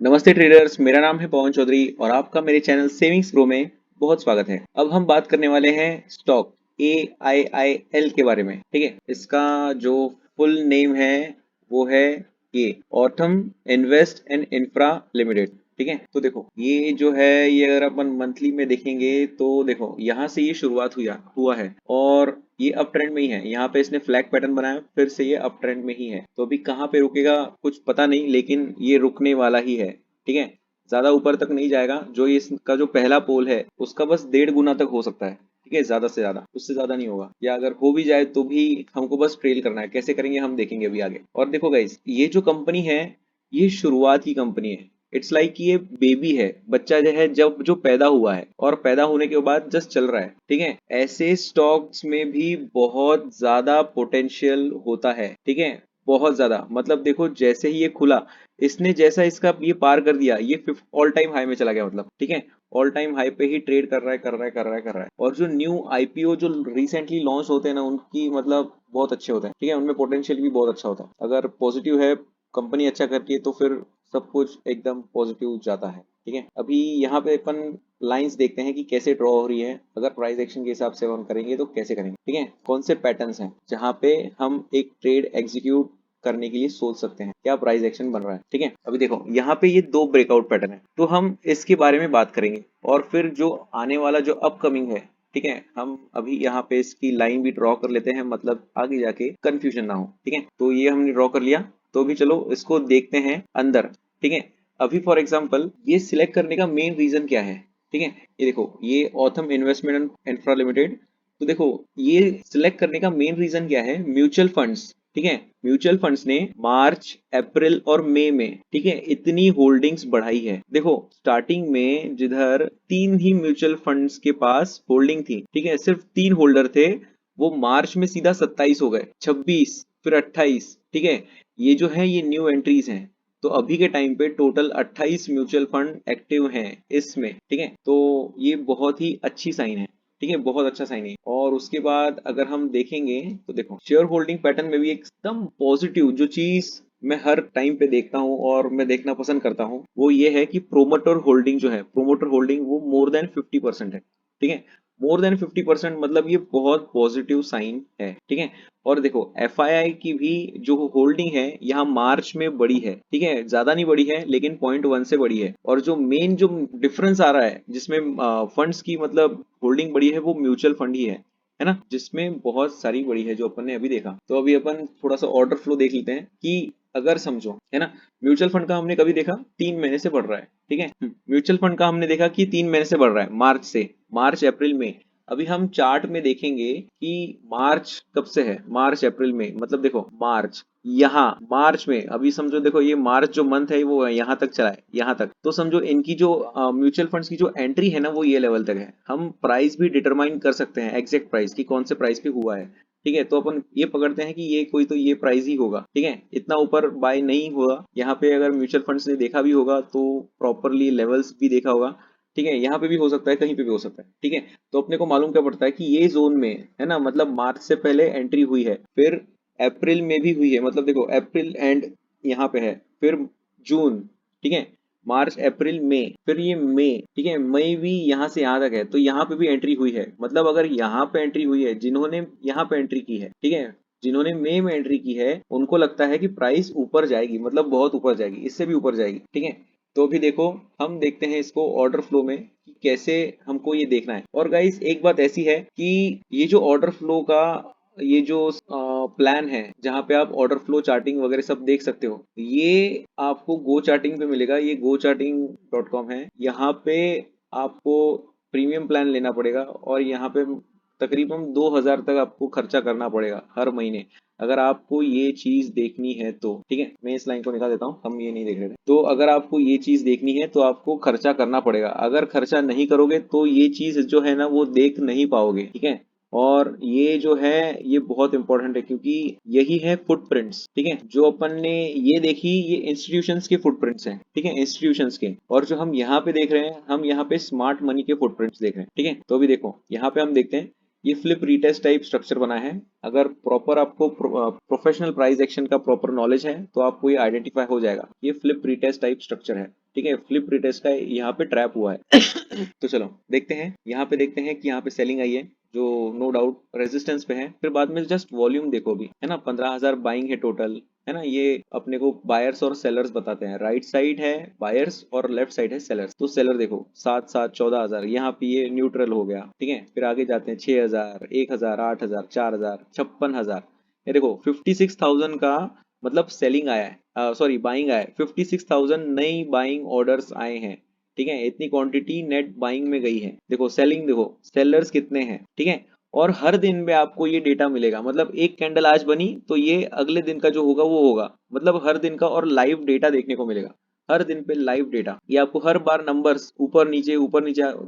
नमस्ते ट्रेडर्स, मेरा नाम है पवन चौधरी और आपका मेरे चैनल सेविंग्स प्रो में बहुत स्वागत है। अब हम बात करने वाले हैं स्टॉक AIIL के बारे में। ठीक है, इसका जो फुल नेम है वो है ये Autham invest and infra limited. ठीक है, तो देखो ये जो है ये अगर अपन मंथली में देखेंगे तो देखो यहाँ से ये शुरुआत हुआ है और ये अप ट्रेंड में ही है। यहाँ पे इसने फ्लैग पैटर्न बनाया, फिर से ये अप ट्रेंड में ही है। तो अभी कहाँ पे रुकेगा कुछ पता नहीं, लेकिन ये रुकने वाला ही है। ठीक है, ज्यादा ऊपर तक नहीं जाएगा। जो ये इसका जो पहला पोल है उसका बस 1.5 गुना तक हो सकता है। ठीक है, ज्यादा से ज्यादा, उससे ज्यादा नहीं होगा, या अगर हो भी जाए तो भी हमको बस ट्रेल करना है। कैसे करेंगे हम देखेंगे अभी आगे। और देखो गाइस, ये जो कंपनी है ये शुरुआत की कंपनी है। इट्स लाइक ये बेबी है, बच्चा जो है जब जो पैदा हुआ है और पैदा होने के बाद जस्ट चल रहा है। ठीक है, ऐसे स्टॉक्स में भी बहुत ज्यादा पोटेंशियल होता है। ठीक है, बहुत ज्यादा। मतलब देखो जैसे ही ये खुला, इसने जैसा इसका ये पार कर दिया, ये ऑल टाइम हाई में चला गया। मतलब ठीक है, ऑल टाइम हाई पे ही ट्रेड कर रहा है कर रहा है कर रहा है कर रहा है। और जो न्यू आईपीओ जो रिसेंटली लॉन्च होते हैं ना, उनकी मतलब बहुत अच्छे होते हैं। ठीक है, उनमें पोटेंशियल भी बहुत अच्छा होता है। अगर पॉजिटिव है, कंपनी अच्छा करती है, तो फिर सब कुछ एकदम पॉजिटिव जाता है। ठीक है, अभी यहाँ पे अपन लाइंस देखते हैं कि कैसे ड्रॉ हो रही है। अगर प्राइस एक्शन के हिसाब से हम करेंगे तो कैसे करेंगे। ठीक है, कौन से पैटर्न्स हैं जहाँ पे हम एक ट्रेड एग्जीक्यूट करने के लिए सोच सकते हैं, क्या प्राइस एक्शन बन रहा है। ठीक है, अभी देखो यहाँ पे ये दो ब्रेकआउट पैटर्न है, तो हम इसके बारे में बात करेंगे। और फिर जो आने वाला जो अपकमिंग है, ठीक है, हम अभी यहाँ पे इसकी लाइन भी ड्रॉ कर लेते हैं, मतलब आगे जाके कंफ्यूजन ना हो। ठीक है, तो ये हमने ड्रॉ कर लिया, तो भी चलो इसको देखते हैं अंदर। ठीक है, अभी फॉर एग्जांपल ये सिलेक्ट करने का मेन रीजन क्या है। ठीक है, ये देखो ये Autham investment and infra limited. तो देखो ये सिलेक्ट करने का मेन रीजन क्या है, म्यूचुअल फंड्स। ठीक है, म्यूचुअल फंड्स ने मार्च अप्रैल और मई में, ठीक है, इतनी होल्डिंग्स बढ़ाई है। देखो स्टार्टिंग में जिधर 3 ही म्यूचुअल फंड्स के पास होल्डिंग थी, ठीक है, सिर्फ 3 होल्डर थे, वो मार्च में सीधा 27 हो गए, 26, फिर 28। ठीक है, ये जो है ये न्यू एंट्रीज हैं। तो अभी के टाइम पे टोटल 28 म्यूचुअल फंड एक्टिव हैं इसमें। ठीक है, तो ये बहुत ही अच्छी साइन है। ठीक है, बहुत अच्छा साइन है। और उसके बाद अगर हम देखेंगे तो देखो शेयर होल्डिंग पैटर्न में भी एकदम पॉजिटिव जो चीज मैं हर टाइम पे देखता हूँ और मैं देखना पसंद करता हूँ, वो ये है कि प्रोमोटर होल्डिंग जो है, प्रोमोटर होल्डिंग वो मोर देन 50% है। ठीक है, मोर देन 50% मतलब ये बहुत पॉजिटिव साइन है। ठीक है, और देखो FII की भी जो होल्डिंग है यहाँ मार्च में बड़ी है। ठीक है, ज्यादा नहीं बड़ी है लेकिन 0.1 से बड़ी है। और जो मेन जो डिफरेंस आ रहा है जिसमें फंड्स की मतलब होल्डिंग बड़ी है, वो म्यूचुअल फंड ही है ना, जिसमें बहुत सारी बड़ी है जो अपन ने अभी देखा। तो अभी अपन थोड़ा सा ऑर्डर फ्लो देख लेते हैं कि अगर समझो है ना, म्यूचुअल फंड का हमने कभी देखा 3 महीने से बढ़ रहा है। ठीक है, म्यूचुअल फंड का हमने देखा कि 3 महीने से बढ़ रहा है, मार्च से, मार्च अप्रैल में। अभी हम चार्ट में देखेंगे कि मार्च कब से है, मार्च अप्रैल में, मतलब देखो मार्च, यहाँ मार्च में अभी समझो, देखो ये मार्च जो मंथ है वो यहाँ तक चला है, यहाँ तक। तो समझो इनकी जो म्यूचुअल फंड्स की जो एंट्री है ना, वो ये लेवल तक है। हम प्राइस भी डिटरमाइन कर सकते हैं, एग्जैक्ट प्राइस की कौन से प्राइस पे हुआ है। ठीक है, तो अपन ये पकड़ते हैं कि ये कोई तो ये प्राइस ही होगा। ठीक है, इतना ऊपर बाय नहीं हुआ यहाँ पे। अगर म्यूचुअल फंड्स ने देखा भी होगा तो प्रॉपरली लेवल्स भी देखा होगा। ठीक है, यहाँ पे भी हो सकता है, कहीं पे भी हो सकता है। ठीक है, तो अपने को मालूम क्या पड़ता है कि ये जोन में है ना, मतलब मार्च से पहले एंट्री हुई है, फिर अप्रैल में भी हुई है, मतलब देखो अप्रैल एंड यहाँ पे है, फिर जून। ठीक है, मार्च अप्रैल मई, फिर ये मई। ठीक है, मई भी यहाँ से यहाँ तक है, तो यहाँ पे भी एंट्री हुई है। मतलब अगर यहाँ पे एंट्री हुई है, जिन्होंने यहाँ पे एंट्री की है, ठीक है, जिन्होंने मई में एंट्री की है, उनको लगता है कि प्राइस ऊपर जाएगी, मतलब बहुत ऊपर जाएगी, इससे भी ऊपर जाएगी। ठीक है, तो भी देखो हम देखते हैं इसको ऑर्डर फ्लो में कि कैसे हमको ये देखना है। और गाइस एक बात ऐसी है कि ये जो ऑर्डर फ्लो का ये जो प्लान है, जहाँ पे आप ऑर्डर फ्लो चार्टिंग वगैरह सब देख सकते हो, ये आपको गो चार्टिंग पे मिलेगा। ये gocharting.com है। यहाँ पे आपको प्रीमियम प्लान लेना पड़ेगा और यहाँ पे तकरीबन 2000 तक आपको खर्चा करना पड़ेगा हर महीने, अगर आपको ये चीज देखनी है तो। ठीक है, मैं इस लाइन को निकाल देता हूँ, हम ये नहीं देख रहे थे। तो अगर आपको ये चीज देखनी है तो आपको खर्चा करना पड़ेगा। अगर खर्चा नहीं करोगे तो ये चीज जो है ना वो देख नहीं पाओगे। ठीक है, और ये जो है ये बहुत इंपॉर्टेंट है, क्योंकि यही है फुटप्रिंट्स। ठीक है, जो अपन ने ये देखी, ये इंस्टीट्यूशंस के फुटप्रिंट्स हैं। ठीक है, इंस्टीट्यूशंस के। और जो हम यहाँ पे देख रहे हैं, हम यहाँ पे स्मार्ट मनी के फुटप्रिंट्स देख रहे हैं। ठीक है, तो अभी देखो यहाँ पे हम देखते हैं, ये फ्लिप रीटेस्ट टाइप स्ट्रक्चर बना है। अगर प्रॉपर आपको प्रोफेशनल प्राइस एक्शन का प्रॉपर नॉलेज है तो आपको ये आइडेंटिफाई हो जाएगा, ये फ्लिप रीटेस्ट टाइप स्ट्रक्चर है। ठीक है, फ्लिप रिटेस्ट का यहाँ पे ट्रैप हुआ है। तो चलो देखते हैं, यहाँ पे देखते हैं कि यहाँ पे सेलिंग आई है जो नो डाउट रेजिस्टेंस पे है। फिर बाद में जस्ट वॉल्यूम देखो भी, है ना, 15,000 बाइंग है टोटल, है ना। ये अपने को बायर्स और सेलर्स बताते हैं, राइट साइड है बायर्स और लेफ्ट साइड है सेलर्स। तो सेलर देखो 7 14,000, यहाँ पे ये न्यूट्रल हो गया, ठीक है। फिर आगे जाते हैं 6,000, 1,000, 8,000, 4,000, 56,000। ये देखो 56,000 का मतलब सेलिंग आया है, सॉरी बाइंग आया है। 56,000 नई बाइंग ऑर्डर्स आए हैं, ठीक है। इतनी क्वांटिटी नेट बाइंग में गई है। देखो सेलिंग, देखो सेलर्स कितने हैं, ठीक है। और हर दिन में आपको ये डेटा मिलेगा, मतलब एक कैंडल आज बनी तो ये अगले दिन का जो होगा वो होगा, मतलब हर दिन का और लाइव डेटा देखने को मिलेगा। हर दिन पे लाइव डेटा, ये आपको हर बार नंबर्स ऊपर नीचे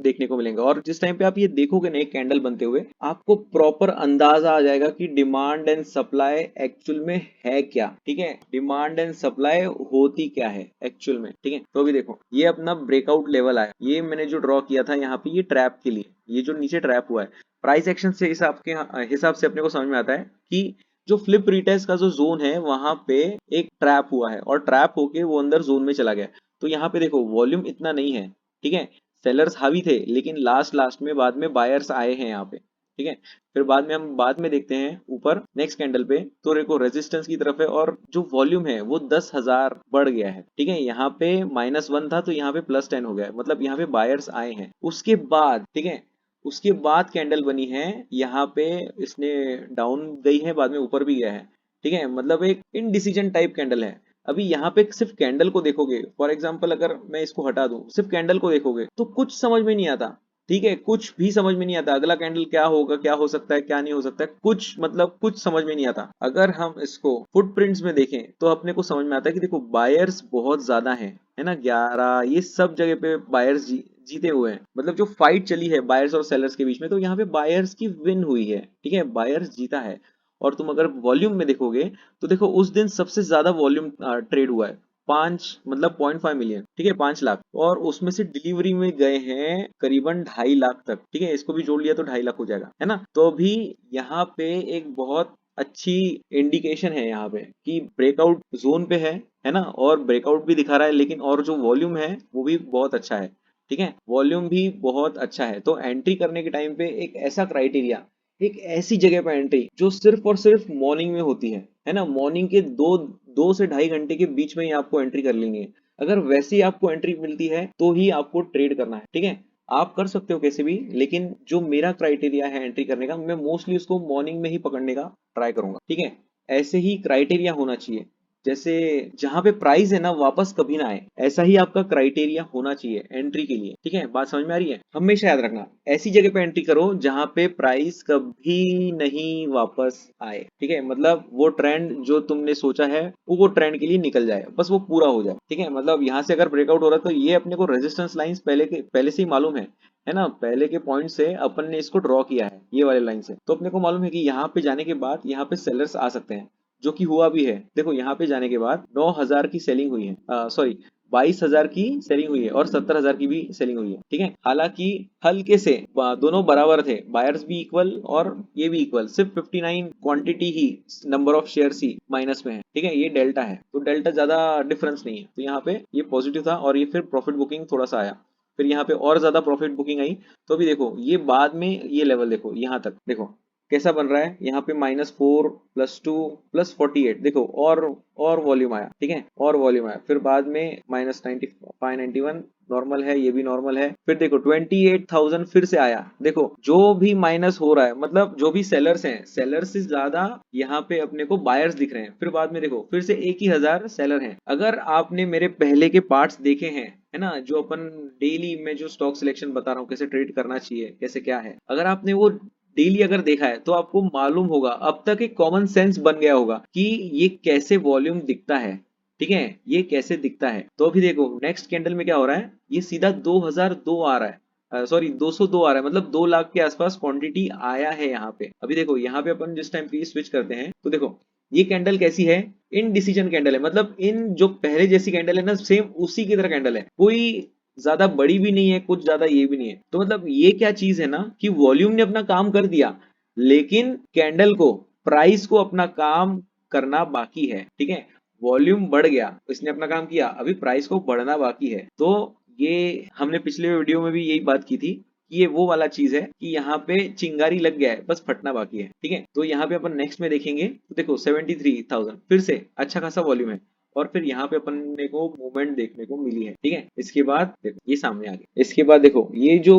देखने को मिलेंगे। और जिस टाइम पे आप ये देखोगे ना एक कैंडल बनते हुए, आपको प्रॉपर अंदाजा आ जाएगा कि डिमांड एंड सप्लाई एक्चुअल में है क्या, ठीक है। डिमांड एंड सप्लाई होती क्या है एक्चुअल में, ठीक है। तो अभी देखो ये अपना ब्रेकआउट लेवल आया, ये मैंने जो ड्रॉ किया था यहाँ पे, ये ट्रैप के लिए, ये जो नीचे ट्रैप हुआ है प्राइस एक्शन से हिसाब से अपने को समझ में आता है कि जो फ्लिप रिटेस्ट का जो जोन है वहां पे एक ट्रैप हुआ है और ट्रैप होके वो अंदर जोन में चला गया। तो यहाँ पे देखो वॉल्यूम इतना नहीं है, ठीक है। सेलर्स हावी थे लेकिन लास्ट लास्ट में बाद में बायर्स आए हैं यहाँ पे, ठीक है। फिर बाद में देखते हैं ऊपर नेक्स्ट कैंडल पे, तो देखो रेजिस्टेंस की तरफ है और जो वॉल्यूम है वो 10,000 बढ़ गया है, ठीक है। यहाँ पे -1 था तो यहाँ पे +10 हो गया है, मतलब यहाँ पे बायर्स आए हैं। उसके बाद, ठीक है, उसके बाद कैंडल बनी है यहाँ पे, इसने डाउन गई है बाद में ऊपर भी गया है, ठीक है। मतलब एक इनडिसीजन टाइप कैंडल है। अभी यहाँ पे सिर्फ कैंडल को देखोगे, फॉर एग्जांपल अगर मैं इसको हटा दूं, सिर्फ कैंडल को देखोगे तो कुछ समझ में नहीं आता, ठीक है। कुछ भी समझ में नहीं आता, अगला कैंडल क्या होगा, क्या हो सकता है, क्या नहीं हो सकता है, कुछ मतलब कुछ समझ में नहीं आता। अगर हम इसको फुटप्रिंट्स में देखें तो अपने को समझ में आता है कि देखो बायर्स बहुत ज्यादा है ना, 11 ये सब जगह पे बायर्स जीते हुए हैं। मतलब जो फाइट चली है बायर्स और सेलर्स के बीच में, तो यहाँ पे बायर्स की विन हुई है, ठीक है, बायर्स जीता है। और तुम अगर वॉल्यूम में देखोगे तो देखो उस दिन सबसे ज्यादा वॉल्यूम ट्रेड हुआ है, 5.5 मिलियन, ठीक है, 5 लाख। और उसमें से डिलीवरी में गए हैं करीबन 2.5 लाख तक, ठीक है। इसको भी जोड़ लिया तो 2.5 लाख हो जाएगा, है ना। तो अभी यहाँ पे एक बहुत अच्छी इंडिकेशन है यहाँ पे कि ब्रेकआउट जोन पे है ना। और ब्रेकआउट भी दिखा रहा है, लेकिन और जो वॉल्यूम है वो भी बहुत अच्छा है, ठीक है। वॉल्यूम भी बहुत अच्छा है। तो एंट्री करने के टाइम पे एक ऐसा क्राइटेरिया, एक ऐसी जगह पे एंट्री जो सिर्फ और सिर्फ मॉर्निंग में होती है ना। मॉर्निंग के 2 से 2.5 घंटे के बीच में ही आपको एंट्री कर लेनी है। अगर वैसे ही आपको एंट्री मिलती है तो ही आपको ट्रेड करना है, ठीक है। आप कर सकते हो कैसे भी, लेकिन जो मेरा क्राइटेरिया है एंट्री करने का, मैं मोस्टली उसको मॉर्निंग में ही पकड़ने का ट्राई करूंगा, ठीक है। ऐसे ही क्राइटेरिया होना चाहिए, जैसे जहां पे प्राइस है ना वापस कभी ना आए, ऐसा ही आपका क्राइटेरिया होना चाहिए एंट्री के लिए, ठीक है। बात समझ में आ रही है। हमेशा याद रखना ऐसी जगह पे एंट्री करो जहां पे प्राइस कभी नहीं वापस आए, ठीक है। मतलब वो ट्रेंड जो तुमने सोचा है वो ट्रेंड के लिए निकल जाए, बस वो पूरा हो जाए, ठीक है। मतलब यहाँ से अगर ब्रेकआउट हो रहा है तो ये अपने को रेजिस्टेंस लाइंस पहले से ही मालूम है ना। पहले के पॉइंट से अपन ने इसको ड्रॉ किया है ये वाले लाइन से, तो अपने को मालूम है कि यहाँ पे जाने के बाद यहाँ पे सेलर्स आ सकते हैं, जो कि हुआ भी है। देखो यहाँ पे जाने के बाद 9,000 की सेलिंग हुई है, सॉरी 22,000 की सेलिंग हुई है और 70,000 की भी सेलिंग हुई है, ठीक है। हालांकि हल्के से दोनों बराबर थे, बायर्स भी इक्वल और ये भी इक्वल, सिर्फ 59 quantity he, number of shares he minus में है, ठीक है। ये डेल्टा है तो डेल्टा ज्यादा डिफरेंस नहीं है, तो यहाँ पे ये पॉजिटिव था और ये फिर प्रॉफिट बुकिंग थोड़ा सा आया, फिर यहाँ पे और ज्यादा प्रॉफिट बुकिंग आई। तो अभी देखो ये बाद में ये लेवल देखो, यहाँ तक देखो कैसा बन रहा है। यहाँ पे -4 +2 +48, देखो और वॉल्यूम आया, ठीक है, और वॉल्यूम आया। फिर बाद में -95 91 नॉर्मल है, ये भी नॉर्मल है। फिर देखो 28,000 फिर से आया। देखो जो भी माइनस हो रहा है, मतलब जो भी सेलर्स हैं, सेलर्स से ज्यादा यहाँ पे अपने को बायर्स दिख रहे हैं। फिर बाद में देखो फिर से 1,000 सेलर हैं। अगर आपने मेरे पहले के पार्ट्स देखे हैं, है ना, जो अपन डेली में जो स्टॉक सिलेक्शन बता रहा हूँ कैसे ट्रेड करना चाहिए, कैसे क्या है, अगर आपने वो डेली अगर देखा है तो आपको मालूम होगा, अब तक एक कॉमन सेंस बन गया होगा कि ये कैसे वॉल्यूम दिखता है, ठीक है, ये कैसे दिखता है। तो अभी देखो नेक्स्ट कैंडल में क्या हो रहा है, ये सीधा 2002 आ रहा है, सॉरी 202 आ रहा है, मतलब 2 लाख के आसपास क्वांटिटी आया है यहाँ पे। अभी देखो यहाँ पे अपन जिस टाइम पे स्विच करते हैं तो देखो ये कैंडल कैसी है, इन डिसीजन कैंडल है, मतलब इन जो पहले जैसी कैंडल है ना, सेम उसी की तरह कैंडल है, कोई ज्यादा बड़ी भी नहीं है, कुछ ज्यादा ये भी नहीं है। तो मतलब ये क्या चीज है ना कि वॉल्यूम ने अपना काम कर दिया, लेकिन कैंडल को, प्राइस को अपना काम करना बाकी है, ठीक है। वॉल्यूम बढ़ गया, इसने अपना काम किया, अभी प्राइस को बढ़ना बाकी है। तो ये हमने पिछले वीडियो में भी यही बात की थी कि ये वो वाला चीज है कि यहाँ पे चिंगारी लग गया है, बस फटना बाकी है। ठीक है, तो यहाँ पे अपन नेक्स्ट में देखेंगे तो देखो 73,000 फिर से अच्छा खासा वॉल्यूम है, और फिर यहाँ पे अपन को मूवमेंट देखने को मिली है। ठीक है, इसके बाद देखो ये सामने आ गया, इसके बाद देखो ये जो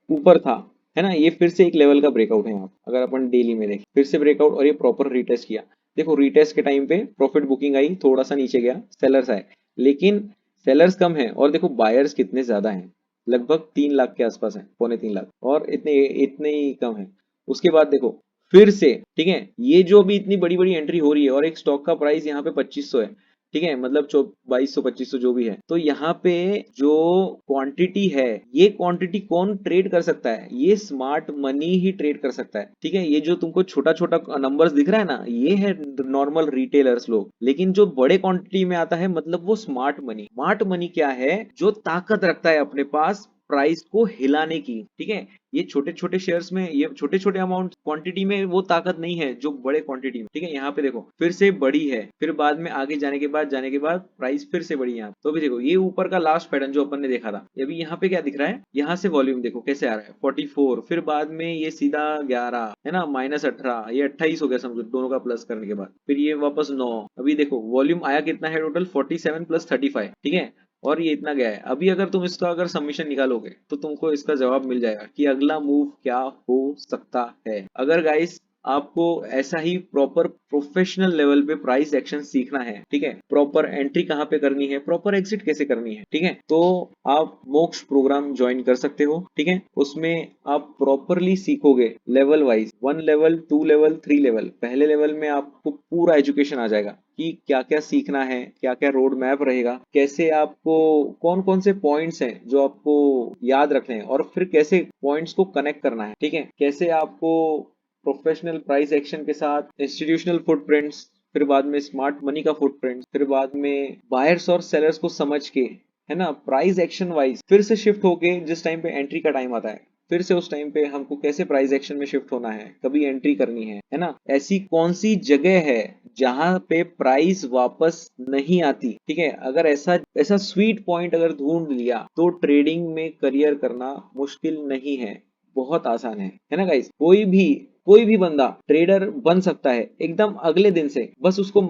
ऊपर था है ना, ये फिर से एक लेवल का ब्रेकआउट है। यहाँ अगर अपन डेली में देखें फिर से ब्रेकआउट, और ये प्रॉपर रीटेस्ट किया। देखो रीटेस्ट के टाइम पे प्रॉफिट बुकिंग आई, थोड़ा सा नीचे गया, सेलर्स आए, लेकिन सेलर्स कम है और देखो बायर्स कितने ज्यादा हैं, लगभग 3 लाख के आसपास है, 2.25 लाख, और इतने इतने ही कम है। उसके बाद देखो फिर से, ठीक है, ये जो भी इतनी बड़ी बड़ी एंट्री हो रही है और एक स्टॉक का प्राइस यहाँ पे 2500 है। ठीक है, मतलब 2200 2500 जो भी है, तो यहाँ पे जो क्वांटिटी है, ये क्वांटिटी कौन ट्रेड कर सकता है? ये स्मार्ट मनी ही ट्रेड कर सकता है। ठीक है, ये जो तुमको छोटा छोटा नंबर्स दिख रहा है ना, ये है नॉर्मल रिटेलर्स लोग, लेकिन जो बड़े क्वांटिटी में आता है मतलब वो स्मार्ट मनी। स्मार्ट मनी क्या है? जो ताकत रखता है अपने पास प्राइस को हिलाने की। ठीक है, ये छोटे छोटे शेयर्स में, ये छोटे छोटे अमाउंट क्वांटिटी में वो ताकत नहीं है जो बड़े क्वांटिटी में। ठीक है, यहाँ पे देखो फिर से बड़ी है, फिर बाद में आगे जाने के बाद प्राइस फिर से बड़ी है। यहाँ तो भी देखो ये ऊपर का लास्ट पैटर्न जो अपन ने देखा था, अभी यहाँ पे क्या दिख रहा है, यहाँ से वॉल्यूम देखो कैसे आ रहा है 44, फिर बाद में ये सीधा 11 है ना, -18, ये 28 हो गया समझो दोनों का प्लस करने के बाद, फिर ये वापस 9। अभी देखो वॉल्यूम आया कितना है टोटल, 47 + 35। ठीक है, और ये इतना गया है। अभी अगर तुम इसका अगर सबमिशन निकालोगे तो तुमको इसका जवाब मिल जाएगा कि अगला मूव क्या हो सकता है। अगर गाइस आपको ऐसा ही प्रॉपर प्रोफेशनल लेवल पे प्राइस एक्शन सीखना है, ठीक है, प्रॉपर एंट्री कहाँ पे करनी है, प्रॉपर एग्जिट कैसे करनी है, ठीक है, तो आप मोक्ष प्रोग्राम ज्वाइन कर सकते हो। ठीक है, उसमें आप प्रॉपरली सीखोगे level wise, 1 level 2 level 3 level. पहले लेवल में आपको पूरा एजुकेशन आ जाएगा कि क्या क्या सीखना है, क्या क्या रोड मैप रहेगा, कैसे आपको कौन कौन से पॉइंट्स हैं जो आपको याद रखने हैं, और फिर कैसे पॉइंट्स को कनेक्ट करना है। ठीक है, कैसे आपको प्रोफेशनल प्राइस एक्शन के साथ इंस्टीट्यूशनल फुटप्रिंट्स, फिर बाद में स्मार्ट मनी का फुटप्रिंट, फिर बाद में बायर्स और सेलर्स को समझ के, है ना, प्राइस एक्शन वाइज फिर से शिफ्ट होके जिस टाइम पे एंट्री का टाइम आता है, फिर से उस टाइम पे हमको कैसे प्राइस एक्शन में शिफ्ट होना है, कभी एंट्री करनी है ना, ऐसी कौन सी जगह है जहां पे प्राइस वापस नहीं आती। ठीक है, अगर ऐसा ऐसा स्वीट पॉइंट अगर ढूंढ लिया तो ट्रेडिंग में करियर करना मुश्किल नहीं है, बहुत आसान है ना गाइस। कोई भी बंदा ट्रेडर बन सकता है एकदम अगले दिन से, बस उसको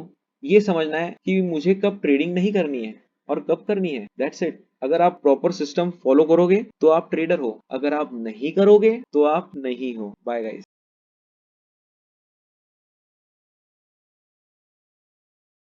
ये समझना है कि मुझे कब ट्रेडिंग नहीं करनी है और कब करनी है, दैट्स इट। अगर आप प्रॉपर सिस्टम फॉलो करोगे तो आप ट्रेडर हो, अगर आप नहीं करोगे तो आप नहीं हो। Bye guys.